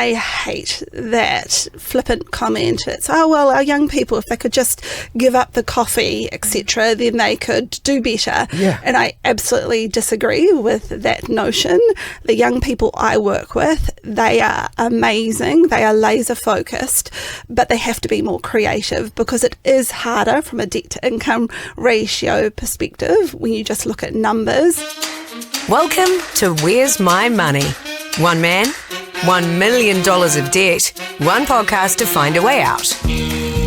I hate that flippant comment. It's, oh, well, our young people, if they could just give up the coffee, etc., then they could do better. Yeah. And I absolutely disagree with that notion. The young people I work with, they are amazing. They are laser focused, but they have to be more creative because it is harder from a debt to income ratio perspective when you just look at numbers. Welcome to Where's My Money? One man, $1 million of debt, one podcast to find a way out.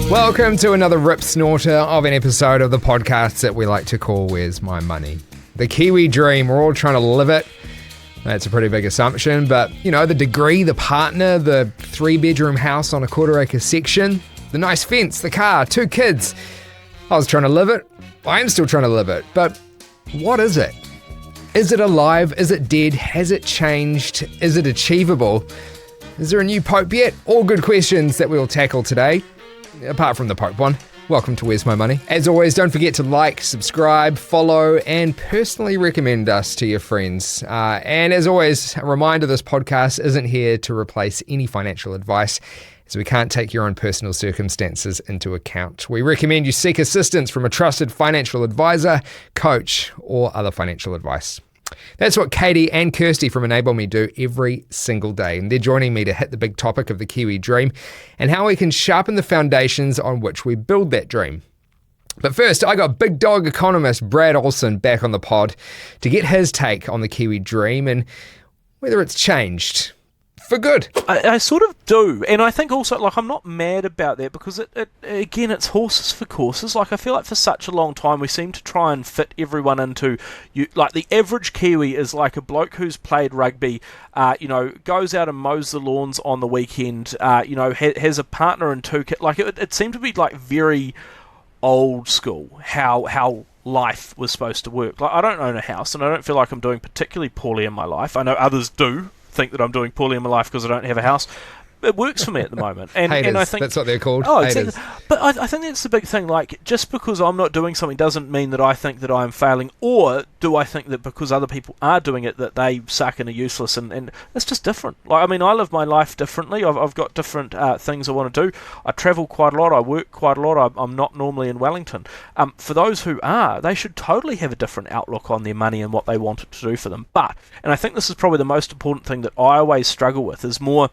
Welcome to another rip snorter of an episode of the podcast that we like to call Where's My Money? The Kiwi Dream, we're all trying to live it. That's a pretty big assumption, but you know, the degree, the partner, the 3-bedroom house on a quarter-acre section, the nice fence, the car, 2 kids. I was trying to live it. I am still trying to live it, but what is it? Is it alive? Is it dead? Has it changed? Is it achievable? Is there a new Pope yet? All good questions that we'll tackle today, apart from the Pope one. Welcome to Where's My Money? As always, don't forget to like, subscribe, follow, and personally recommend us to your friends. And as always, a reminder, this podcast isn't here to replace any financial advice, as we can't take your own personal circumstances into account. We recommend you seek assistance from a trusted financial advisor, coach, or other financial advice. That's what Katie and Kirsty from Attainable do every single day, and they're joining me to hit the big topic of the Kiwi Dream and how we can sharpen the foundations on which we build that dream. But first, I got big dog economist Brad Olsen back on the pod to get his take on the Kiwi Dream and whether it's changed for good. I sort of do, and I think also, like, I'm not mad about that because it again, it's horses for courses. Like, I feel like for such a long time we seem to try and fit everyone into you. Like, the average Kiwi is like a bloke who's played rugby, goes out and mows the lawns on the weekend, has a partner and 2 kids. Like, it seemed to be like very old school how life was supposed to work. Like, I don't own a house, and I don't feel like I'm doing particularly poorly in my life. I know others do think that I'm doing poorly in my life because I don't have a house. It works for me at the moment. And I think that's what they're called. Oh, Haters. exactly. But I think that's the big thing. Like, just because I'm not doing something doesn't mean that I think that I'm failing, or do I think that because other people are doing it that they suck and are useless, and it's just different. Like, I mean, I live my life differently. I've got different things I want to do. I travel quite a lot. I work quite a lot. I'm not normally in Wellington. For those who are, they should totally have a different outlook on their money and what they want it to do for them. But, and I think this is probably the most important thing that I always struggle with, is more,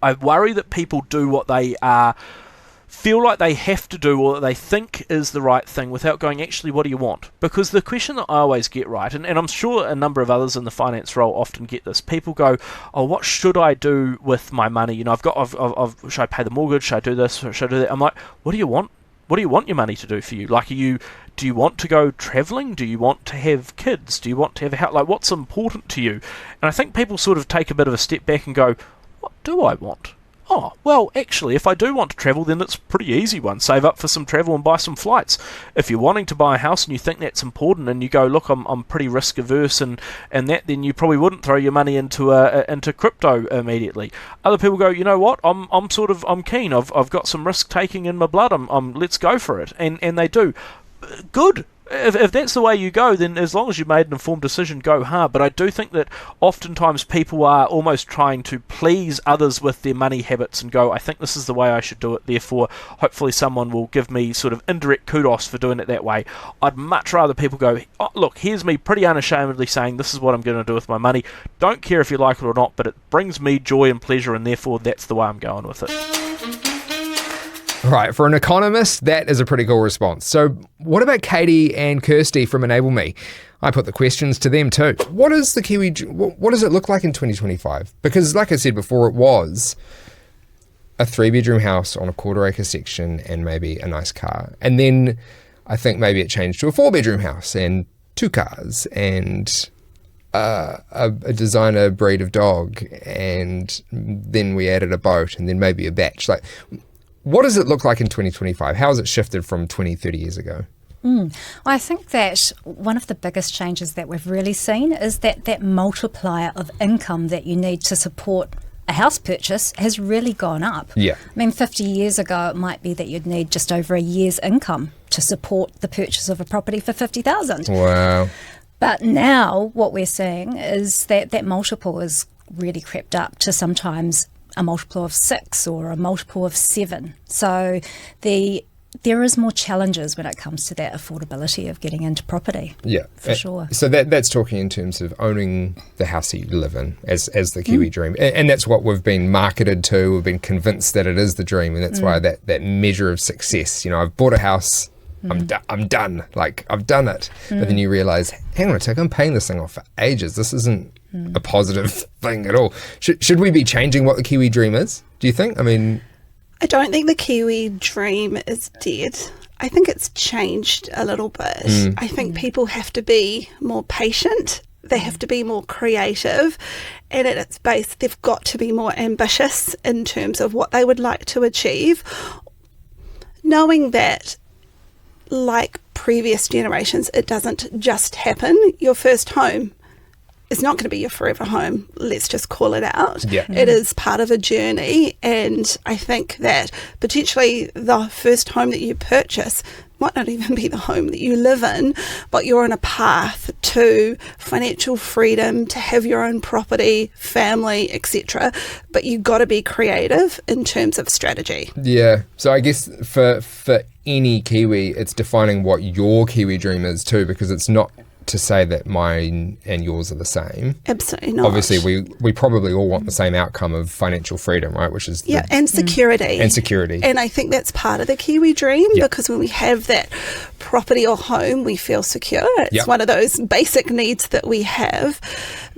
I worry that people do what they feel like they have to do or that they think is the right thing without going, actually, what do you want? Because the question that I always get right, and I'm sure a number of others in the finance role often get this, people go, oh, what should I do with my money? You know, should I pay the mortgage? Should I do this? Should I do that? I'm like, what do you want? What do you want your money to do for you? Like, do you want to go travelling? Do you want to have kids? Do you want to have a house? Like, what's important to you? And I think people sort of take a bit of a step back and go, what do I want? Oh, well, actually, if I do want to travel, then it's a pretty easy one. Save up for some travel and buy some flights. If you're wanting to buy a house and you think that's important and you go, look, I'm pretty risk averse and that, then you probably wouldn't throw your money into crypto immediately. Other people go, you know what, I'm keen. I've got some risk taking in my blood. Let's go for it, and they do. Good. If that's the way you go, then as long as you made an informed decision, go hard. But I do think that oftentimes people are almost trying to please others with their money habits and go, I think this is the way I should do it, therefore hopefully someone will give me sort of indirect kudos for doing it that way. I'd much rather people go, oh, look, here's me pretty unashamedly saying this is what I'm going to do with my money. Don't care if you like it or not, but it brings me joy and pleasure, and therefore that's the way I'm going with it. Right, for an economist, that is a pretty cool response. So what about Katie and Kirsty from Attainable? I put the questions to them too. What is the Kiwi? What does it look like in 2025? Because like I said before, it was a 3-bedroom house on a quarter-acre section and maybe a nice car. And then I think maybe it changed to a 4-bedroom house and 2 cars and a designer breed of dog. And then we added a boat and then maybe a batch. Like, what does it look like in 2025? How has it shifted from 20, 30 years ago? I think that one of the biggest changes that we've really seen is that multiplier of income that you need to support a house purchase has really gone up. Yeah. I mean, 50 years ago, it might be that you'd need just over a year's income to support the purchase of a property for $50,000. Wow. But now what we're seeing is that multiple has really crept up to sometimes a multiple of 6 or a multiple of 7. So there is more challenges when it comes to that affordability of getting into property. Yeah, for sure. So that's talking in terms of owning the house that you live in as the Kiwi Dream, and that's what we've been marketed to. We've been convinced that it is the dream, and that's why that measure of success. I've bought a house. I'm done. Like, I've done it. But then you realise, hang on a sec, I'm paying this thing off for ages. This isn't a positive thing at all. Should we be changing what the Kiwi Dream is, do you think? I mean, I don't think the Kiwi Dream is dead. I think it's changed a little bit. I think people have to be more patient. They have to be more creative. And at its base, they've got to be more ambitious in terms of what they would like to achieve. Knowing that, like previous generations, it doesn't just happen. Your first home is not going to be your forever home. Let's just call it out. Yeah. It is part of a journey, and I think that potentially the first home that you purchase might not even be the home that you live in, but you're on a path to financial freedom, to have your own property, family, etc. But you've got to be creative in terms of strategy. yeah. So I guess for any Kiwi, it's defining what your Kiwi Dream is too, because it's not to say that mine and yours are the same. Absolutely not. Obviously, we probably all want the same outcome of financial freedom, right? Which is and security. And security. And I think that's part of the Kiwi Dream, because when we have that property or home, we feel secure. It's one of those basic needs that we have.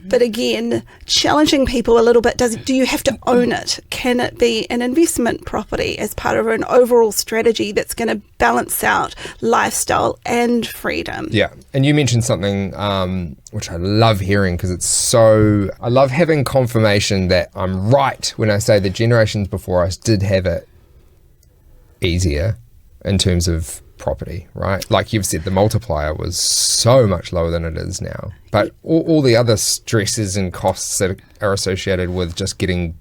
But again, challenging people a little bit, do you have to own it? Can it be an investment property as part of an overall strategy that's going to balance out lifestyle and freedom? Yeah. And you mentioned something which I love hearing, because I love having confirmation that I'm right when I say the generations before us did have it easier in terms of property, right? Like you've said, the multiplier was so much lower than it is now. But all the other stresses and costs that are associated with just getting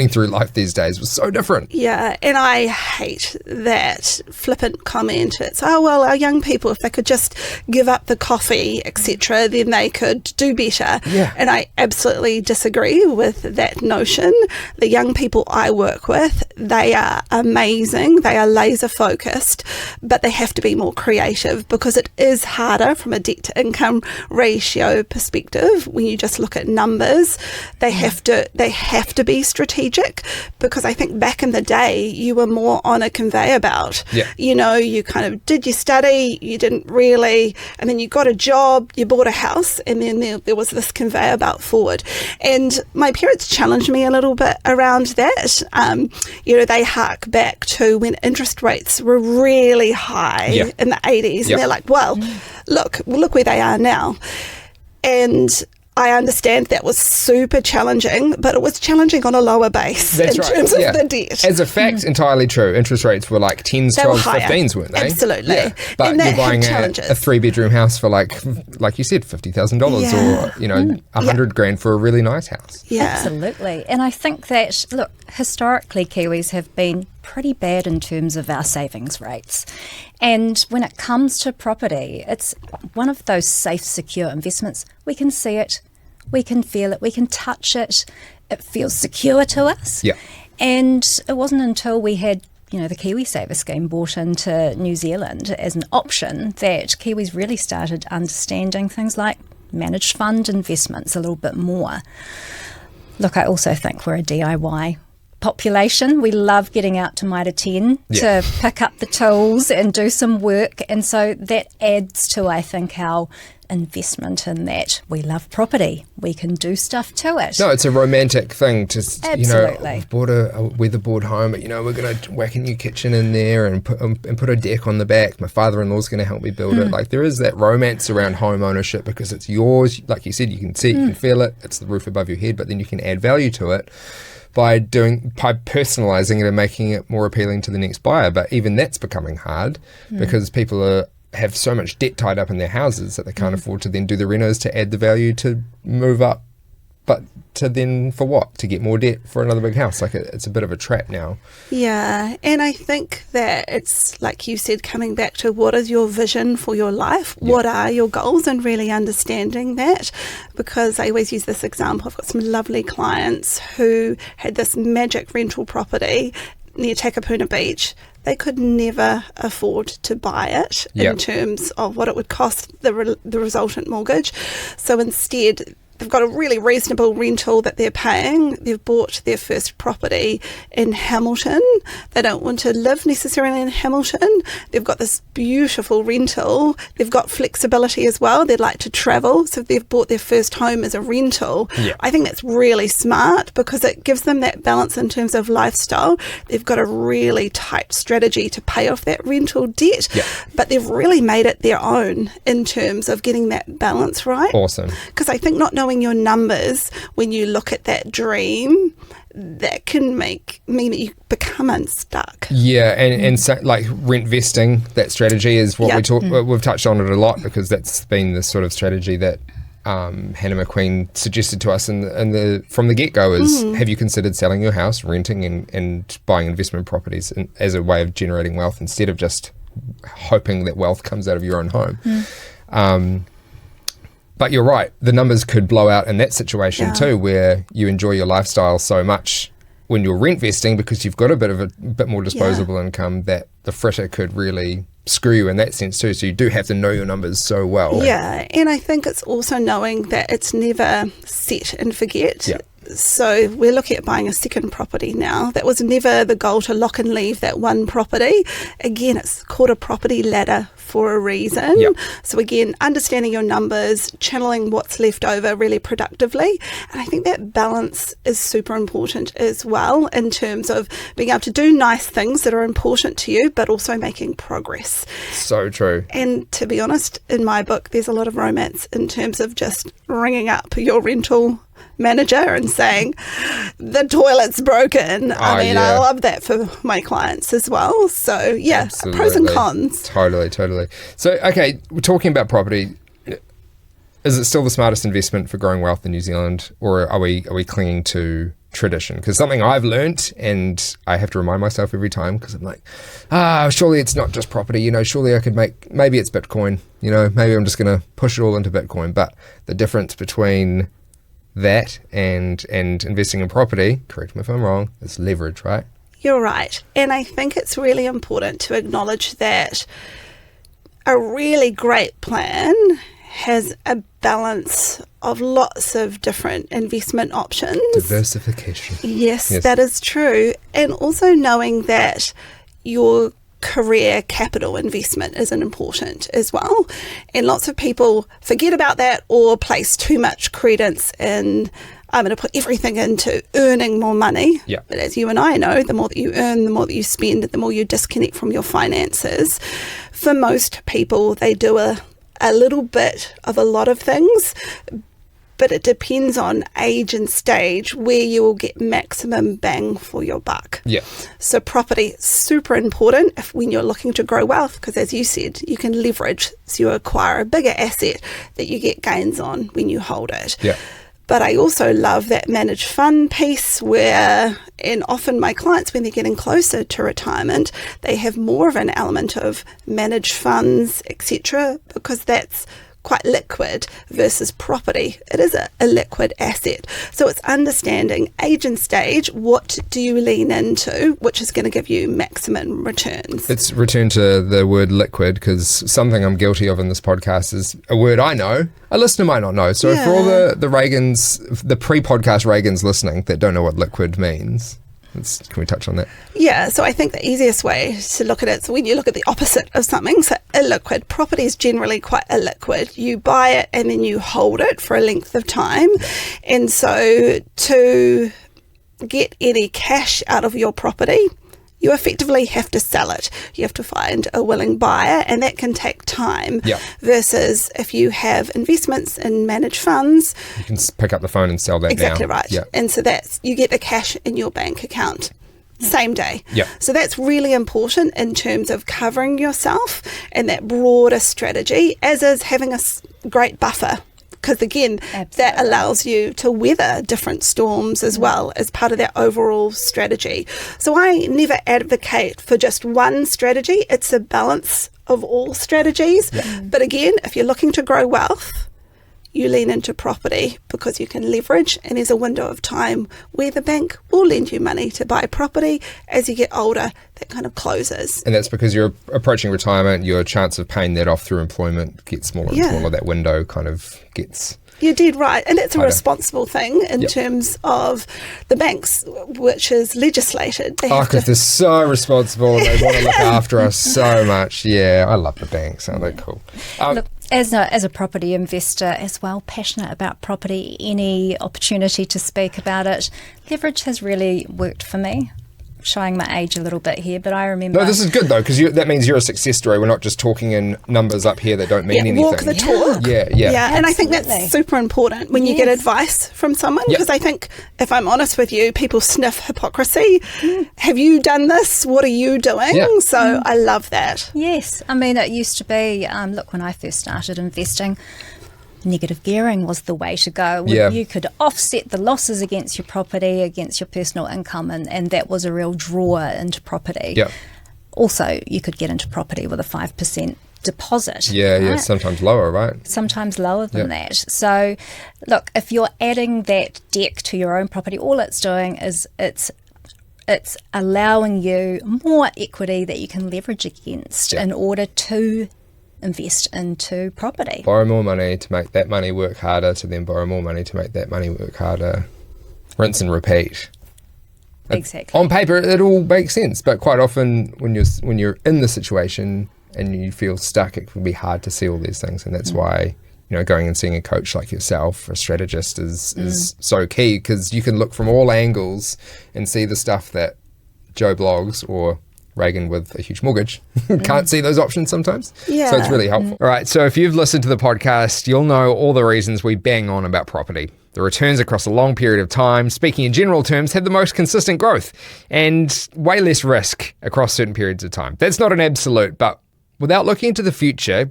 through life these days was so different. Yeah, and I hate that flippant comment. It's, oh, well, our young people, if they could just give up the coffee, etc., then they could do better. Yeah. And I absolutely disagree with that notion. The young people I work with, they are amazing. They are laser focused, but they have to be more creative, because it is harder from a debt to income ratio perspective. When you just look at numbers, they have to be strategic, because I think back in the day you were more on a conveyor belt. You kind of did your study, you didn't really, and then you got a job, you bought a house, and then there was this conveyor belt forward. And my parents challenged me a little bit around that. They hark back to when interest rates were really high in the 80s, and they're like, well, look where they are now. And I understand that was super challenging, but it was challenging on a lower base terms of the debt. As a fact, entirely true. Interest rates were like 10s, 12s, 15s, weren't they? Absolutely. Yeah. But and you're buying a 3-bedroom house for like you said, $50,000 or, $100,000 for a really nice house. Yeah. Absolutely. And I think that, look, historically Kiwis have been pretty bad in terms of our savings rates. And when it comes to property, it's one of those safe, secure investments. We can see it, we can feel it, we can touch it. It feels secure to us. Yeah. And it wasn't until we had the Kiwi Saver scheme brought into New Zealand as an option that Kiwis really started understanding things like managed fund investments a little bit more. Look, I also think we're a DIY population. We love getting out to Mitre 10 to pick up the tools and do some work, and so that adds to, I think, our investment in that we love property. We can do stuff to it. No, it's a romantic thing to, Absolutely. We've bought a weatherboard home, but we're going to whack a new kitchen in there and put a deck on the back. My father-in-law's going to help me build it. Like, there is that romance around home ownership, because it's yours. Like you said, you can see it, you can feel it. It's the roof above your head, but then you can add value to it by personalising it and making it more appealing to the next buyer. But even that's becoming hard, because people have so much debt tied up in their houses that they can't afford to then do the renos to add the value to move up but for what? To get more debt for another big house? Like it's a bit of a trap now. Yeah, and I think that it's, like you said, coming back to what is your vision for your life? Yeah. What are your goals? And really understanding that, because I always use this example. I've got some lovely clients who had this magic rental property near Takapuna Beach. They could never afford to buy it in terms of what it would cost the resultant mortgage. So instead, they've got a really reasonable rental that they're paying. They've bought their first property in Hamilton. They don't want to live necessarily in Hamilton. They've got this beautiful rental. They've got flexibility as well. They'd like to travel. So they've bought their first home as a rental. Yeah. I think that's really smart because it gives them that balance in terms of lifestyle. They've got a really tight strategy to pay off that rental debt, but they've really made it their own in terms of getting that balance right. Awesome. Because I think not knowing your numbers when you look at that dream, that can mean that you become unstuck. Yeah, and so, like rent vesting, that strategy is what we've touched on it a lot, because that's been the sort of strategy that Hannah McQueen suggested to us from the get-go is, have you considered selling your house, renting and buying investment properties as a way of generating wealth instead of just hoping that wealth comes out of your own home? But you're right, the numbers could blow out in that situation too, where you enjoy your lifestyle so much when you're rent vesting because you've got a bit more disposable income, that the fritter could really screw you in that sense too. So you do have to know your numbers so well. Yeah, and I think it's also knowing that it's never set and forget. Yeah. So we're looking at buying a second property now. That was never the goal, to lock and leave that one property. Again, it's called a property ladder for a reason. Yep. So again, understanding your numbers, channeling what's left over really productively. And I think that balance is super important as well, in terms of being able to do nice things that are important to you, but also making progress. So true. And to be honest, in my book, there's a lot of romance in terms of just ringing up your rental manager and saying the toilet's broken. I love that for my clients as well. So yeah, Absolutely. Pros and cons. Totally. So okay, we're talking about property. Is it still the smartest investment for growing wealth in New Zealand, or are we clinging to tradition? Because something I've learnt, and I have to remind myself every time, because I'm like, surely it's not just property, surely I could maybe it's Bitcoin, maybe I'm just going to push it all into Bitcoin. But the difference between that and investing in property, correct me if I'm wrong, is leverage, right? You're right. And I think it's really important to acknowledge that a really great plan has a balance of lots of different investment options. Diversification. Yes, that is true. And also knowing that your career capital investment is important as well. And lots of people forget about that or place too much credence in, I'm going to put everything into earning more money. Yeah. But as you and I know, the more that you earn, the more that you spend, the more you disconnect from your finances. For most people, they do a little bit of a lot of things, but it depends on age and stage where you will get maximum bang for your buck. Yeah. So property is super important when you're looking to grow wealth, because as you said, you can leverage, so you acquire a bigger asset that you get gains on when you hold it. Yeah. But I also love that managed fund piece where, and often my clients, when they're getting closer to retirement, they have more of an element of managed funds, etc., because that's quite liquid versus property. It is a liquid asset. So it's understanding age and stage, what do you lean into, which is going to give you maximum returns. Let's return to the word liquid, because something I'm guilty of in this podcast is a word I know, a listener might not know. So for all the Reagans, the pre-podcast Reagans listening that don't know what liquid means, can we touch on that? Yeah, so I think the easiest way to look at it is when you look at the opposite of something. So illiquid, property is generally quite illiquid. You buy it and then you hold it for a length of time. And so to get any cash out of your property, you effectively have to sell it. You have to find a willing buyer, and that can take time. Yeah. Versus if you have investments in managed funds, You can pick up the phone and sell that exactly now. right. Yeah. And so you get the cash in your bank account same day. Yeah. So that's really important in terms of covering yourself and that broader strategy, as is having a great buffer. because again, that allows you to weather different storms as well as part of that overall strategy. So I never advocate for just one strategy. It's a balance of all strategies. But again, if you're looking to grow wealth, you lean into property because you can leverage, and there's a window of time where the bank will lend you money to buy property. As you get older, that kind of closes. And that's because you're approaching retirement, your chance of paying that off through employment gets smaller and smaller. That window kind of gets... You're dead right. And it's a responsible thing in terms of the banks, which is legislated. Because they're so responsible and they want to look after us so much. Yeah, I love the banks. Aren't they cool? Look, as a property investor as well, passionate about property, any opportunity to speak about it, leverage has really worked for me. Showing my age a little bit here, but I remember... No, this is good though, because that means you're a success story. We're not just talking in numbers up here that don't mean anything. Walk the talk. Yeah, and I think that's super important when you get advice from someone, because I think, if I'm honest with you, people sniff hypocrisy. Have you done this? What are you doing? So I love that. Yes, I mean, it used to be, look, when I first started investing, negative gearing was the way to go. You could offset the losses against your property, against your personal income, and that was a real draw into property. Also, you could get into property with a 5% deposit. Yeah, sometimes lower, right? Sometimes lower than that. So, look, if you're adding that deck to your own property, all it's doing is it's allowing you more equity that you can leverage against in order to invest into property. Borrow more money to make that money work harder, to then borrow more money to make that money work harder. Rinse and repeat. Exactly. On paper, it all makes sense, but quite often when you're in the situation and you feel stuck, it can be hard to see all these things, and that's why going and seeing a coach like yourself, a strategist, is so key, because you can look from all angles and see the stuff that Joe Blogs or Reagan with a huge mortgage can't see those options sometimes. So it's really helpful. All right, so if you've listened to the podcast, you'll know all the reasons we bang on about property. The returns across a long period of time, speaking in general terms, had the most consistent growth and way less risk across certain periods of time. That's not an absolute, but without looking into the future,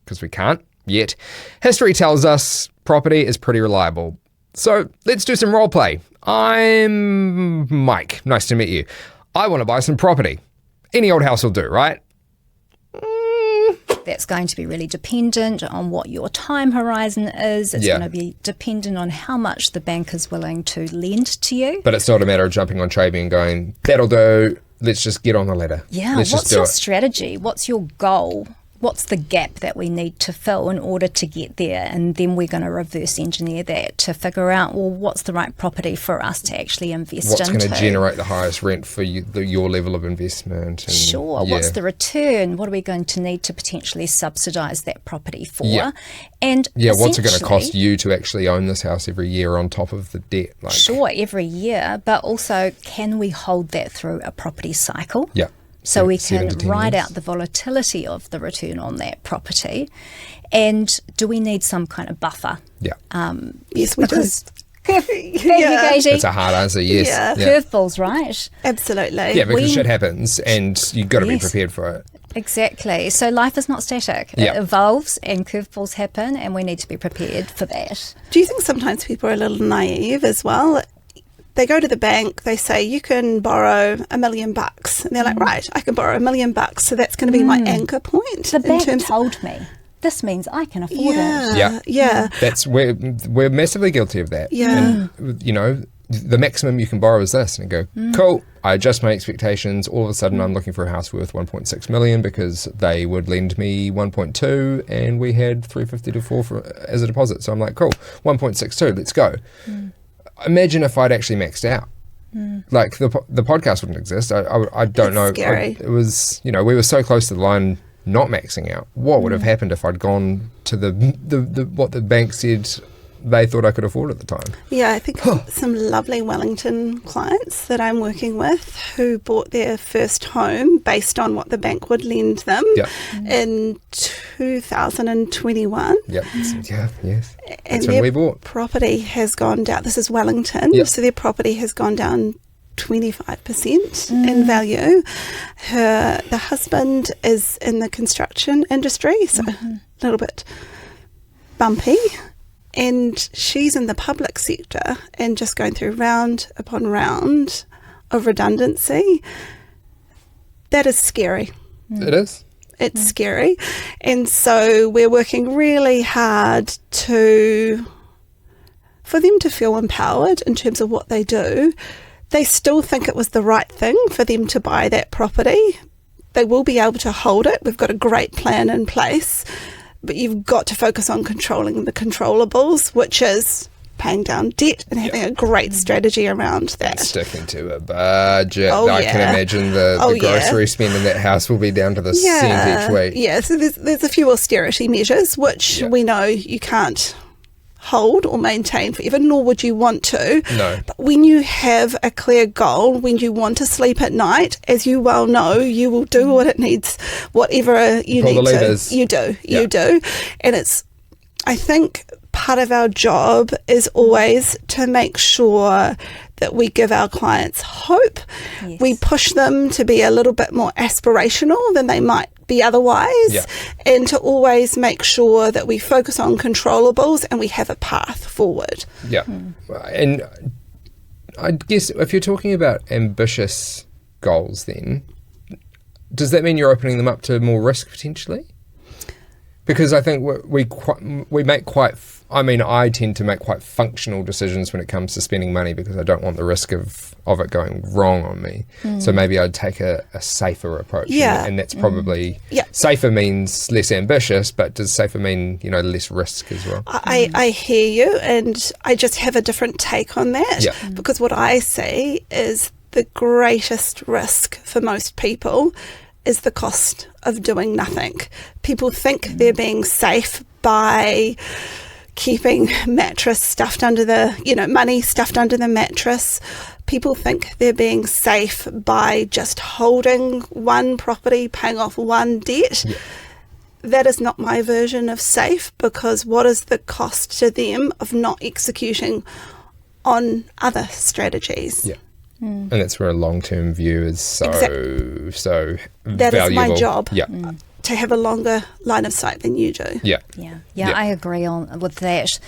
because we can't yet, history tells us property is pretty reliable. So let's do some role play. I'm Mike. Nice to meet you. I want to buy some property. Any old house will do, right? That's going to be really dependent on what your time horizon is. It's going to be dependent on how much the bank is willing to lend to you. But it's not a matter of jumping on Traby and going, that'll do, let's just get on the ladder. Yeah, what's your strategy? What's your goal? What's the gap that we need to fill in order to get there? And then we're going to reverse engineer that to figure out, well, what's the right property for us to actually invest into? What's going to generate the highest rent for your level of investment? And, sure. What's the return? What are we going to need to potentially subsidise that property for? And what's it going to cost you to actually own this house every year on top of the debt? Sure, every year. But also, can we hold that through a property cycle? Yeah. So we can ride out the volatility of the return on that property. And do we need some kind of buffer? Yeah. Yes, we do. Thank you, Katie. That's a hard answer, yes. Curveballs, right? Yeah, Absolutely. because shit happens and you've got to be prepared for it. Exactly. So life is not static. It evolves and curveballs happen, and we need to be prepared for that. Do you think sometimes people are a little naive as well? They go to the bank, they say, you can borrow $1 million. And they're like, right, I can borrow $1 million. So that's going to be my anchor point. The bank told me. This means I can afford it. Yeah. That's we're massively guilty of that. Yeah. And, the maximum you can borrow is this. And go, cool, I adjust my expectations. All of a sudden I'm looking for a house worth 1.6 million because they would lend me 1.2 and we had 350 to 4 as a deposit. So I'm like, cool, 1.62, let's go. Imagine if I'd actually maxed out. Like the podcast wouldn't exist. I don't know. Scary. It was, we were so close to the line not maxing out. What would have happened if I'd gone to the what the bank said they thought I could afford at the time? Yeah, I think some lovely Wellington clients that I'm working with who bought their first home based on what the bank would lend them in 2021. Yes. And when we bought. Property has gone down. This is Wellington, so their property has gone down 25% in value. The husband is in the construction industry, so a little bit bumpy. And she's in the public sector and just going through round upon round of redundancy. That is scary. It is. It's scary. And so we're working really hard for them to feel empowered in terms of what they do. They still think it was the right thing for them to buy that property. They will be able to hold it. We've got a great plan in place, but you've got to focus on controlling the controllables, which is paying down debt and having a great strategy around that. Sticking to a budget. Oh, I can imagine the grocery spend in that house will be down to the cent each week. Yeah, so there's a few austerity measures which we know you can't hold or maintain forever, nor would you want to. No. But when you have a clear goal, when you want to sleep at night, as you well know, you will do what it needs, whatever you Pull need the to. levers. You do. And I think part of our job is always to make sure that we give our clients hope. Yes. We push them to be a little bit more aspirational than they might be otherwise, and to always make sure that we focus on controllables and we have a path forward. Yeah. And I guess if you're talking about ambitious goals, then does that mean you're opening them up to more risk potentially? Because I think I tend to make quite functional decisions when it comes to spending money because I don't want the risk of it going wrong on me. So maybe I'd take a safer approach. Yeah. And that's probably safer means less ambitious, but does safer mean, less risk as well? I hear you, and I just have a different take on that because what I see is the greatest risk for most people is the cost of doing nothing. People think they're being safe by keeping mattress stuffed under the, money stuffed under the mattress. People think they're being safe by just holding one property, paying off one debt. Yeah. That is not my version of safe, because what is the cost to them of not executing on other strategies? Yeah. And that's where a long-term view is so valuable. That is my job. Yeah. To have a longer line of sight than you do. Yeah, I agree with that.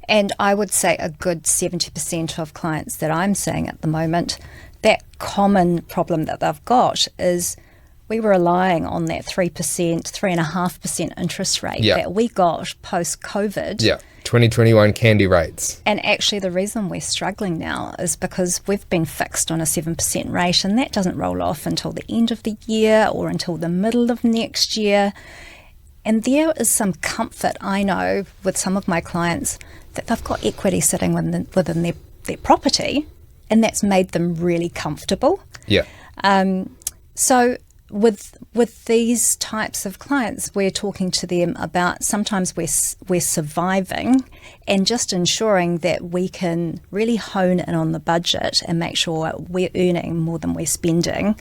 And I would say a good 70% of clients that I'm seeing at the moment, that common problem that they've got is we were relying on that 3%, 3.5% interest rate that we got post-COVID. Yeah, 2021 candy rates. And actually the reason we're struggling now is because we've been fixed on a 7% rate, and that doesn't roll off until the end of the year or until the middle of next year. And there is some comfort, I know, with some of my clients that they've got equity sitting within their property, and that's made them really comfortable. Yeah. So with these types of clients, we're talking to them about sometimes we're surviving and just ensuring that we can really hone in on the budget and make sure we're earning more than we're spending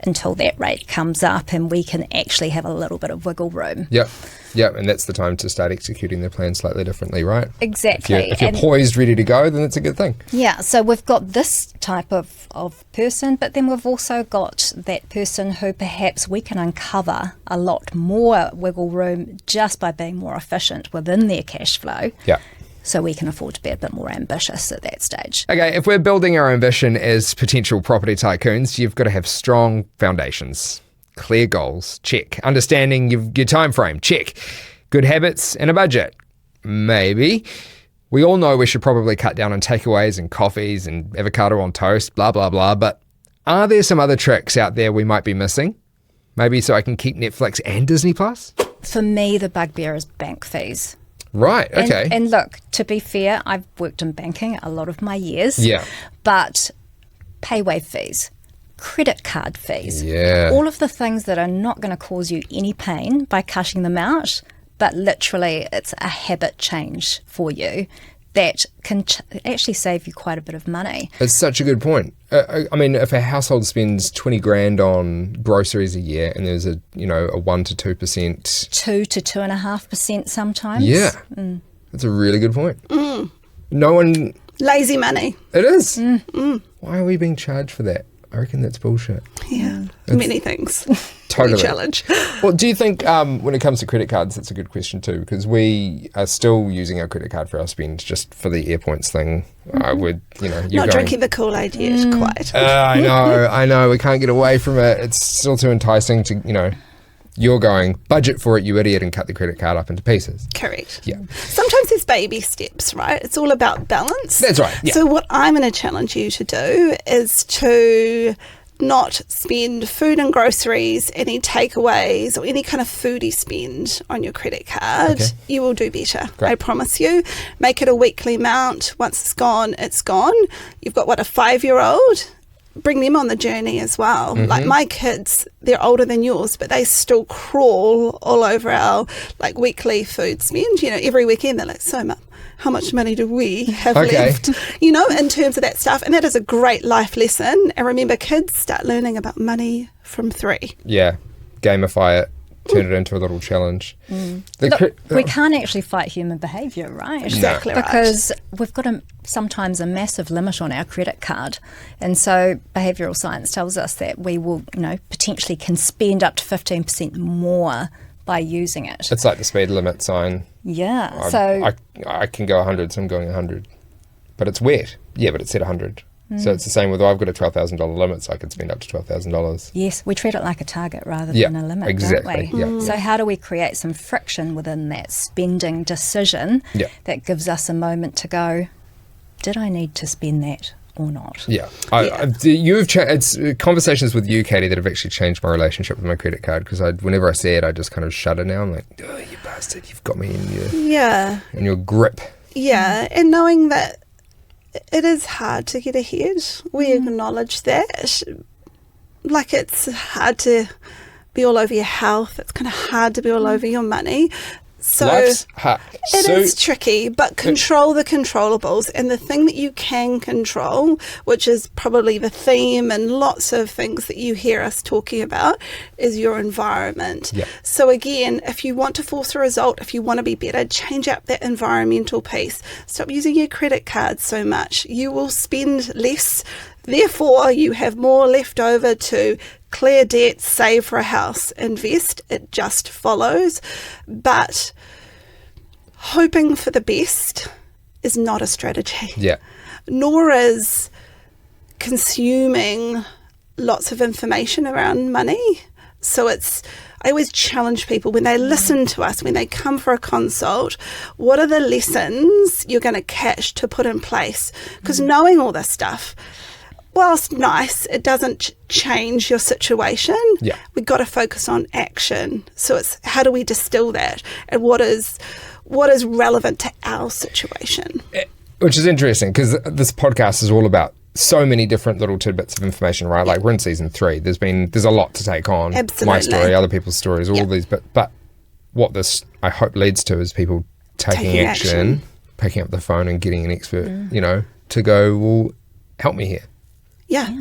until that rate comes up and we can actually have a little bit of wiggle room. Yeah, and that's the time to start executing the plan slightly differently, right? Exactly. If you're poised, ready to go, then it's a good thing. Yeah, so we've got this type of person, but then we've also got that person who perhaps we can uncover a lot more wiggle room just by being more efficient within their cash flow. Yeah. So we can afford to be a bit more ambitious at that stage. Okay, if we're building our ambition as potential property tycoons, you've got to have strong foundations. Clear goals, check. Understanding your time frame, check. Good habits and a budget, maybe. We all know we should probably cut down on takeaways and coffees and avocado on toast, blah, blah, blah. But are there some other tricks out there we might be missing? Maybe so I can keep Netflix and Disney Plus? For me, the bugbear is bank fees. Right, okay. And look, to be fair, I've worked in banking a lot of my years. Yeah. But paywave fees, credit card fees, yeah, all of the things that are not going to cause you any pain by cutting them out, but literally it's a habit change for you that can actually save you quite a bit of money. It's such a good point. I mean, if a household spends 20 grand on groceries a year and there's a 1 to 2%, 2 to 2.5% sometimes. Yeah, that's a really good point. No one lazy money. It is. Why are we being charged for that? I reckon that's bullshit. Yeah. many things. Totally. Challenge. Well, do you think when it comes to credit cards, that's a good question too, because we are still using our credit card for our spend just for the Air Points thing. I would, Not drinking the Kool-Aid yet, quite. I know. We can't get away from it. It's still too enticing to, you're going, budget for it, you idiot, and cut the credit card up into pieces. Correct. Yeah. Sometimes there's baby steps, right? It's all about balance. That's right. Yeah. So what I'm going to challenge you to do is to not spend food and groceries, any takeaways or any kind of foodie spend on your credit card. Okay. You will do better. Great. I promise you. Make it a weekly amount. Once it's gone, it's gone. You've got, a 5-year-old? Bring them on the journey as well. Like my kids, they're older than yours, but they still crawl all over our weekly food spend. Every weekend they're like, so Mum, how much money do we have left? In terms of that stuff. And that is a great life lesson. And remember, kids start learning about money from 3. Yeah. Gamify it. Turn it into a little challenge. Look, we can't actually fight human behaviour, right? Exactly right. Because we've got sometimes a massive limit on our credit card. And so behavioural science tells us that we will, potentially can spend up to 15% more by using it. It's like the speed limit sign. Yeah. I can go 100, so I'm going 100. But it's wet. Yeah, but it said 100. So it's the same with, I've got a $12,000 limit, so I can spend up to $12,000. Yes, we treat it like a target rather Yeah, than a limit, exactly. don't we? Yeah. So how do we create some friction within that spending decision Yeah. that gives us a moment to go, did I need to spend that or not? Yeah. It's conversations with you, Katie, that have actually changed my relationship with my credit card, because whenever I see it, I just kind of shudder now. I'm like, oh, you bastard, you've got me in your grip. Yeah, and knowing that it is hard to get ahead. We acknowledge that. It's hard to be all over your health. It's kind of hard to be all over your money. So Life's hard. It is tricky, but control the controllables. And the thing that you can control, which is probably the theme and lots of things that you hear us talking about, is your environment. Yeah. So again, if you want to force a result, if you want to be better, change up that environmental piece. Stop using your credit cards so much. You will spend less. Therefore, you have more left over to clear debt, save for a house, invest. It just follows. But hoping for the best is not a strategy. Yeah. Nor is consuming lots of information around money. So I always challenge people when they listen to us, when they come for a consult, what are the lessons you're going to catch to put in place? Because knowing all this stuff, whilst nice, it doesn't change your situation. Yeah. We've got to focus on action. So it's how do we distill that, and what is relevant to our situation? Which is interesting, because this podcast is all about so many different little tidbits of information, right? Like, we're in season 3. There's a lot to take on. Absolutely. My story, other people's stories, all these. But what this, I hope, leads to is people taking action, picking up the phone and getting an expert, to go, well, help me here. Yeah.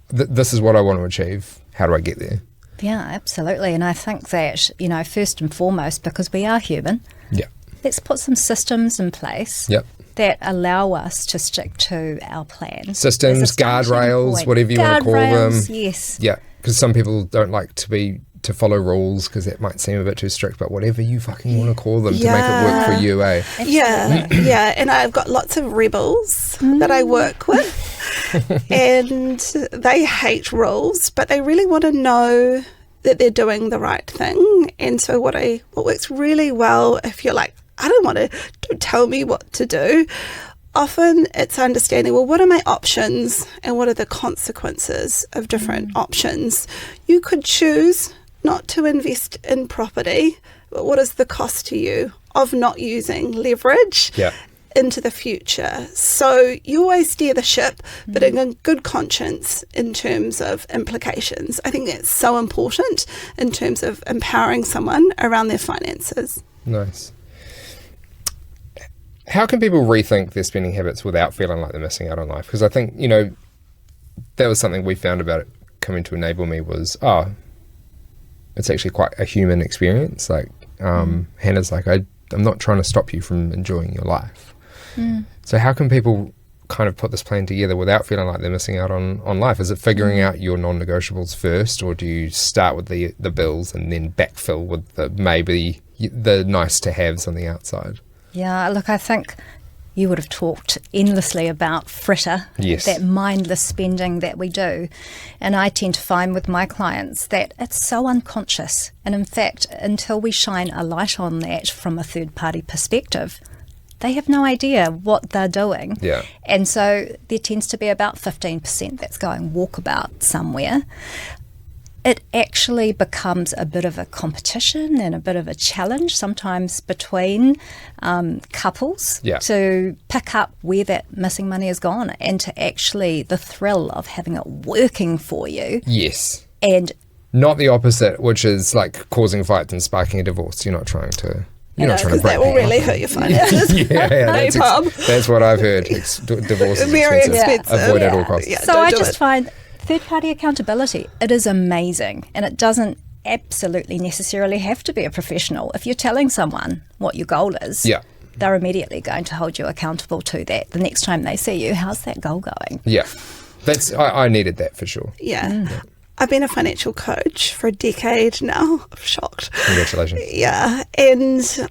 This is what I want to achieve. How do I get there? Yeah, absolutely. And I think that, first and foremost, because we are human, let's put some systems in place that allow us to stick to our plan. Systems, guardrails, whatever you want to call them. Yes. Yeah, because some people don't like to follow rules because that might seem a bit too strict, but whatever you fucking want to call them to make it work for you, eh? Yeah. And I've got lots of rebels that I work with, and they hate rules, but they really want to know that they're doing the right thing. And so what works really well, if you're like, don't tell me what to do. Often it's understanding, well, what are my options and what are the consequences of different options? You could choose not to invest in property, but what is the cost to you of not using leverage into the future? So you always steer the ship, but in a good conscience in terms of implications. I think that's so important in terms of empowering someone around their finances. Nice. How can people rethink their spending habits without feeling like they're missing out on life? Because I think, that was something we found about it coming to Enable Me was, it's actually quite a human experience. Like, Hannah's like, I'm not trying to stop you from enjoying your life. So how can people kind of put this plan together without feeling like they're missing out on life? Is it figuring out your non-negotiables first, or do you start with the bills and then backfill with maybe the nice to haves on the outside? Yeah, look, I think you would have talked endlessly about fritter, yes, that mindless spending that we do. And I tend to find with my clients that it's so unconscious. And in fact, until we shine a light on that from a third-party perspective, they have no idea what they're doing. Yeah. And so there tends to be about 15% that's going walkabout somewhere. It actually becomes a bit of a competition and a bit of a challenge sometimes between couples to pick up where that missing money has gone, and to actually the thrill of having it working for you. Yes. And not the opposite, which is like causing fights and sparking a divorce. You're not trying to... You're not trying to break that will really hurt your finances. That's what I've heard. Divorce is very expensive. Avoid at all costs. Yeah, so I just find third-party accountability, it is amazing, and it doesn't absolutely necessarily have to be a professional. If you're telling someone what your goal is, they're immediately going to hold you accountable to that. The next time they see you, how's that goal going? Yeah, I needed that for sure. Yeah. I've been a financial coach for a decade now. I'm shocked. Congratulations. Yeah. And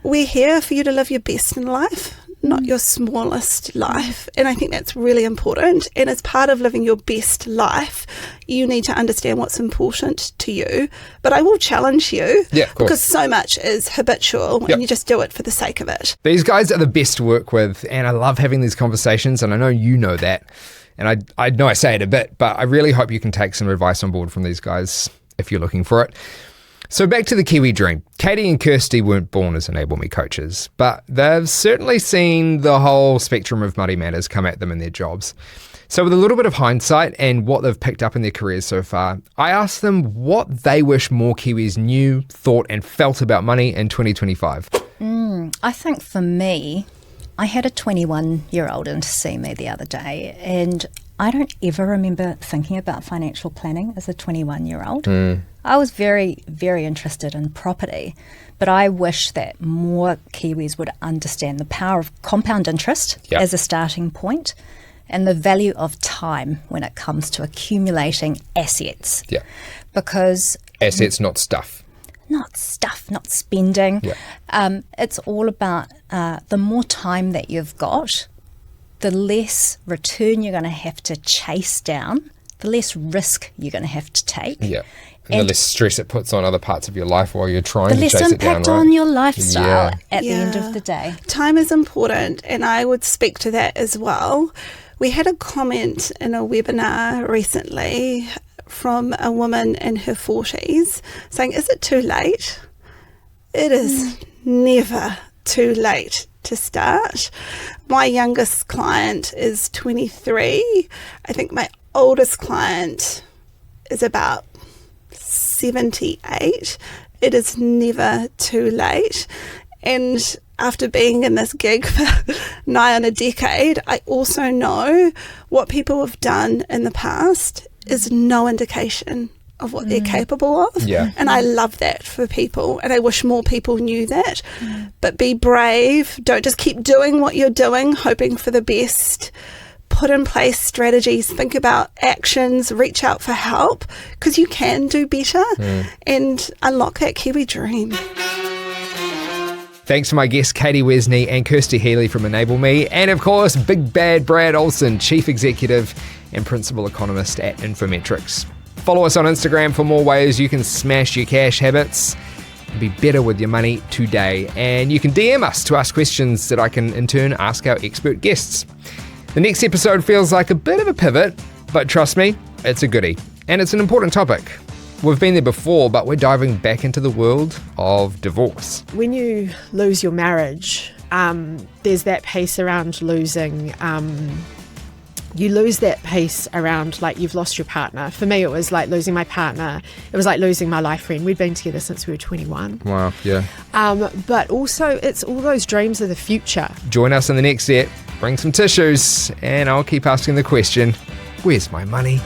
we're here for you to live your best in life, not your smallest life. And I think that's really important. And as part of living your best life, you need to understand what's important to you. But I will challenge you, because so much is habitual and you just do it for the sake of it. These guys are the best to work with, and I love having these conversations, and I know you know that. And I know I say it a bit, but I really hope you can take some advice on board from these guys if you're looking for it. So back to the Kiwi Dream. Katie and Kirsty weren't born as Enable Me coaches, but they've certainly seen the whole spectrum of money matters come at them in their jobs. So with a little bit of hindsight and what they've picked up in their careers so far, I asked them what they wish more Kiwis knew, thought and felt about money in 2025. I think for me, I had a 21-year-old in to see me the other day, and I don't ever remember thinking about financial planning as a 21-year-old. I was very, very interested in property, but I wish that more Kiwis would understand the power of compound interest as a starting point, and the value of time when it comes to accumulating assets. Yeah. Because... assets, not stuff. Not stuff, not spending. It's all about the more time that you've got, the less return you're going to have to chase down, the less risk you're going to have to take. Yeah. And the less stress it puts on other parts of your life while you're trying to chase it down. The less impact on your lifestyle at the end of the day. Time is important, and I would speak to that as well. We had a comment in a webinar recently from a woman in her 40s saying, is it too late? It is never too late to start. My youngest client is 23. I think my oldest client is about 78. It is never too late. And after being in this gig for nigh on a decade, I also know what people have done in the past is no indication of what they're capable of. And I love that for people, and I wish more people knew that. But be brave. Don't just keep doing what you're doing, hoping for the best. Put in place strategies, think about actions, reach out for help, because you can do better and unlock that Kiwi dream. Thanks to my guests Katie Wesney and Kirsty Healey from Enable Me, and of course big bad Brad Olsen, Chief Executive and Principal Economist at Infometrics. Follow us on Instagram for more ways you can smash your cash habits and be better with your money today. And you can DM us to ask questions that I can in turn ask our expert guests. The next episode feels like a bit of a pivot, but trust me, it's a goodie. And it's an important topic. We've been there before, but we're diving back into the world of divorce. When you lose your marriage, there's that piece around losing. You lose that piece around, like, you've lost your partner. For me, it was like losing my partner. It was like losing my life friend. We'd been together since we were 21. Wow, yeah. But also, it's all those dreams of the future. Join us in the next set. Bring some tissues, and I'll keep asking the question, where's my money?